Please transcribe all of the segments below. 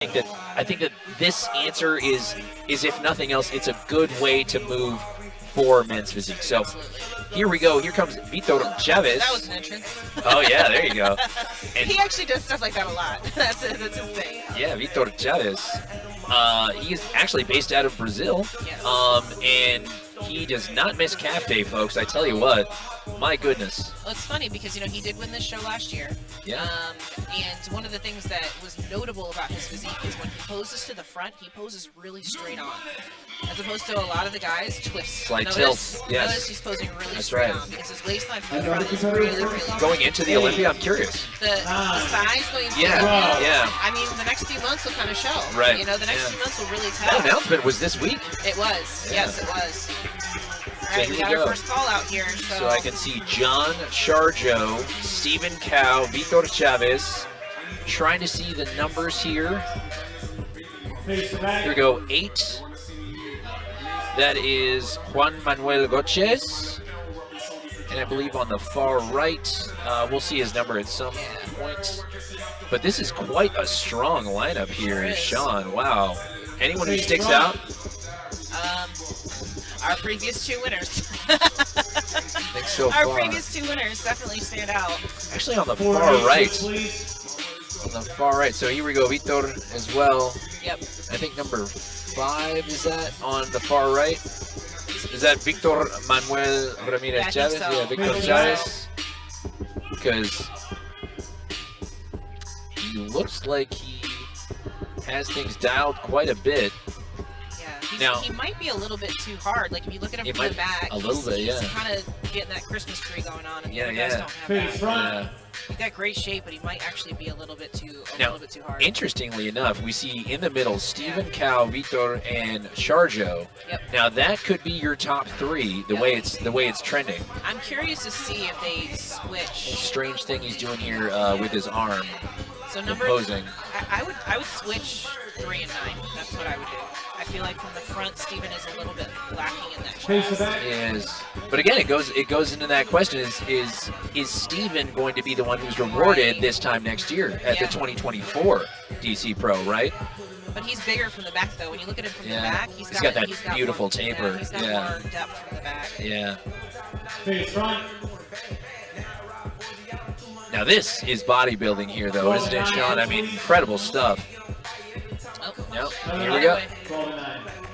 I think that this answer is if nothing else, it's a good way to move for men's physique. So here we go. Here comes Vitor Chaves. That was an entrance. Oh yeah, there you go. And he actually does stuff like that a lot. That's his thing. yeah, Vitor Chaves. He is actually based out of Brazil. Yes. And he does not miss calf day, folks. I tell you what, my goodness. Well, it's funny because, you know, he did win this show last year. Yeah. And one of the things that was notable about his physique is when he poses to the front, he poses really straight on. As opposed to a lot of the guys, twists. Slight tilts, yes. Notice he's posing really That's straight right. on because his waistline from the front is really, really Going into the Olympia, I'm curious. The size going into Yeah, the Olympia, yeah. I mean, the next few months will kind of show. Right. You know, the next few months will really tell. That announcement was this week. It was. Yeah. Yes, it was. So All right, here we got we go. our first call out here. So I can see John Charjo, Stephen Cow, Vitor Chaves. Trying to see the numbers here. Here we go, 8. That is Juan Manuel Goches. And I believe on the far right, we'll see his number at some point. But this is quite a strong lineup here, Sean. Wow. Anyone who sticks out? Our previous two winners. I think so Our far. previous two winners definitely stand out. Actually on the far right. On the far right. So here we go, Vitor as well. Yep. I think number 5 is that on the far right. Is that Victor Manuel Ramirez Yeah, I Chaves? think so. Yeah, Victor Chaves. Because he looks like he has things dialed quite a bit. Now, he might be a little bit too hard. Like if you look at him He from the might- back, a little bit, yeah. He's kind of getting that Christmas tree going on, and Yeah, the other guys yeah. don't have that. Yeah. He's got great shape, but he might actually be a little bit too hard. Interestingly enough, we see in the middle Stephen Cow, Vitor, and Charjo. Yep. Now that could be your top 3, the way it's trending. I'm curious to see if they switch. Strange thing he's doing here with his arm. So number, posing. I would switch 3 and 9. That's what I would do. I feel like from the front, Steven is a little bit lacking in that chest. But again, it goes into that question: is Steven going to be the one who's rewarded this time next year at the 2024 DC Pro, right? But he's bigger from the back, though. When you look at him from the back, he's got that beautiful more, taper. Yeah, he's got more depth from the back. Yeah. Now this is bodybuilding here, though, isn't it, Sean? I mean, incredible stuff. Yep. Here we go.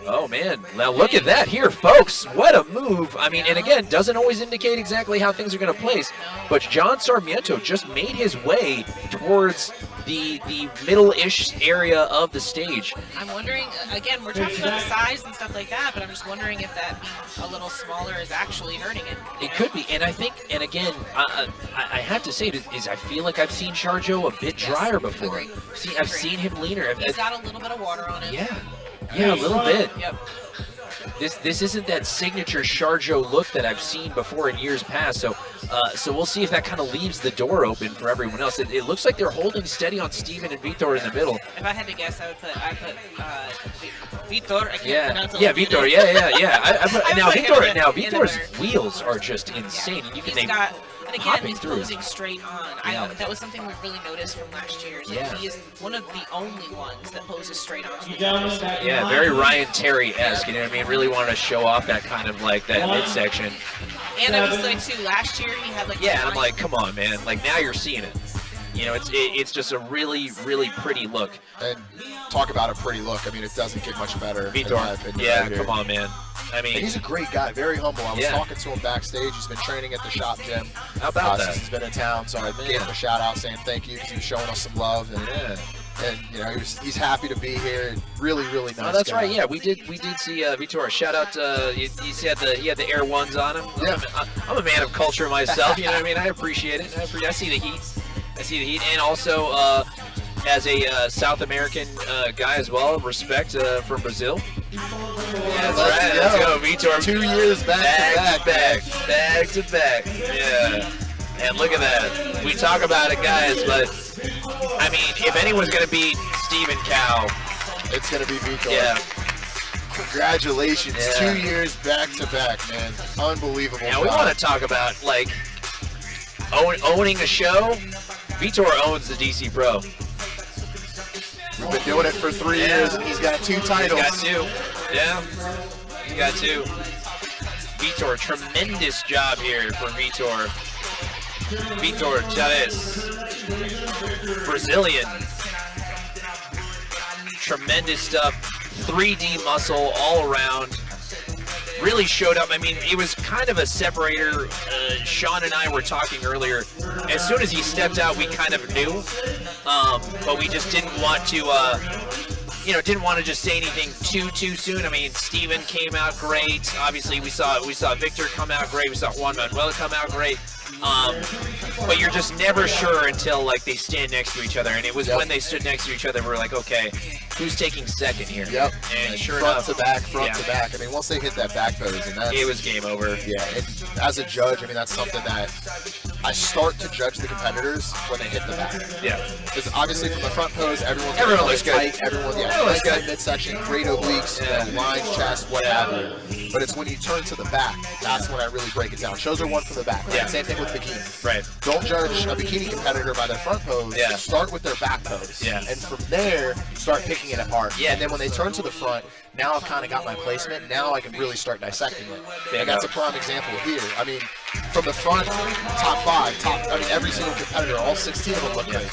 Oh man, now look at that here, folks. What a move. I mean, and again, doesn't always indicate exactly how things are going to place, but John Sarmiento just made his way towards the middle-ish area of the stage. I'm wondering, again, we're talking about the size and stuff like that, but I'm just wondering if that being a little smaller is actually hurting it. It could be, and I think, and again, I have to say, is I feel like I've seen Charjo a bit drier before. Agreed. I've seen him leaner. He's got a little bit of water on him. Yeah, a little bit. Yep. This isn't that signature Charjo look that I've seen before in years past. So we'll see if that kind of leaves the door open for everyone else. It looks like they're holding steady on Steven and Vitor in the middle. If I had to guess, I put Vitor. I can't pronounce it. Yeah, Vitor. Yeah. Now Vitor's there. wheels are just insane. And you can And again, he's through. posing straight on. That was something we really noticed from last year. Is that he is one of the only ones that poses straight on. Yeah, very Ryan Terry-esque. You know what I mean? Really wanted to show off that kind of like that midsection. And I was like, too, last year he had like. Yeah, and I'm like, come on, man. Like now you're seeing it. You know, it's just a really, really pretty look. And talk about a pretty look. I mean, it doesn't get much better. Vitor, yeah, come on, man. I mean, and he's a great guy, very humble. I was talking to him backstage. He's been training at the shop gym. How about that? Since he's been in town, so I gave him a shout out saying thank you because he was showing us some love. And, and you know, he's happy to be here. Really, really nice. Oh, that's guy. right. Yeah, we did see Vitor. Shout out. He had the Air Ones on him. Yeah. I'm a man of culture myself. You know what I mean? I appreciate it. I see the heat. And also as a South American guy as well, respect from Brazil. Yeah, that's right. Let's go, Vitor. 2 years back to back. Yeah. And look at that. We talk about it, guys, but I mean, if anyone's gonna beat Stephen Cow, it's gonna be Vitor. Yeah. Congratulations, 2 years back to back, man. Unbelievable. Now we want to talk about like owning a show. Vitor owns the DC Pro. been doing it for 3 years, and he's got 2 titles. He's got 2. Yeah, he's got 2. Vitor, tremendous job here for Vitor. Vitor Chaves, Brazilian. Tremendous stuff. 3D muscle all around. Really showed up. I mean, it was kind of a separator. Sean and I were talking earlier. As soon as he stepped out, we kind of knew, but we just didn't want to, didn't want to just say anything too soon. I mean, Steven came out great. Obviously, we saw Victor come out great. We saw Juan Manuel come out great. But you're just never sure until like they stand next to each other. And it was when they stood next to each other, we were like, okay, who's taking second here? Yep. And sure front enough, to back, front to back. I mean, once they hit that back pose, and it was game over. Yeah. As a judge, I mean, that's something that I start to judge the competitors when they hit the back. Yeah. Because obviously from the front pose, everyone looks tight. good. Everyone looks good. Midsection, great obliques, line, chest, what have you. But it's when you turn to the back, that's when I really break it down. Shows are one from the back. Right? Yeah. Same thing with bikini. Right. Don't judge a bikini competitor by their front pose. Yeah. Start with their back pose. Yeah. And from there, start picking it apart. Yeah. And then when they turn to the front, now I've kind of got my placement. Now I can really start dissecting it. And that's a prime example here. I mean, from the front, top 5, every single competitor, all 16 of them look great.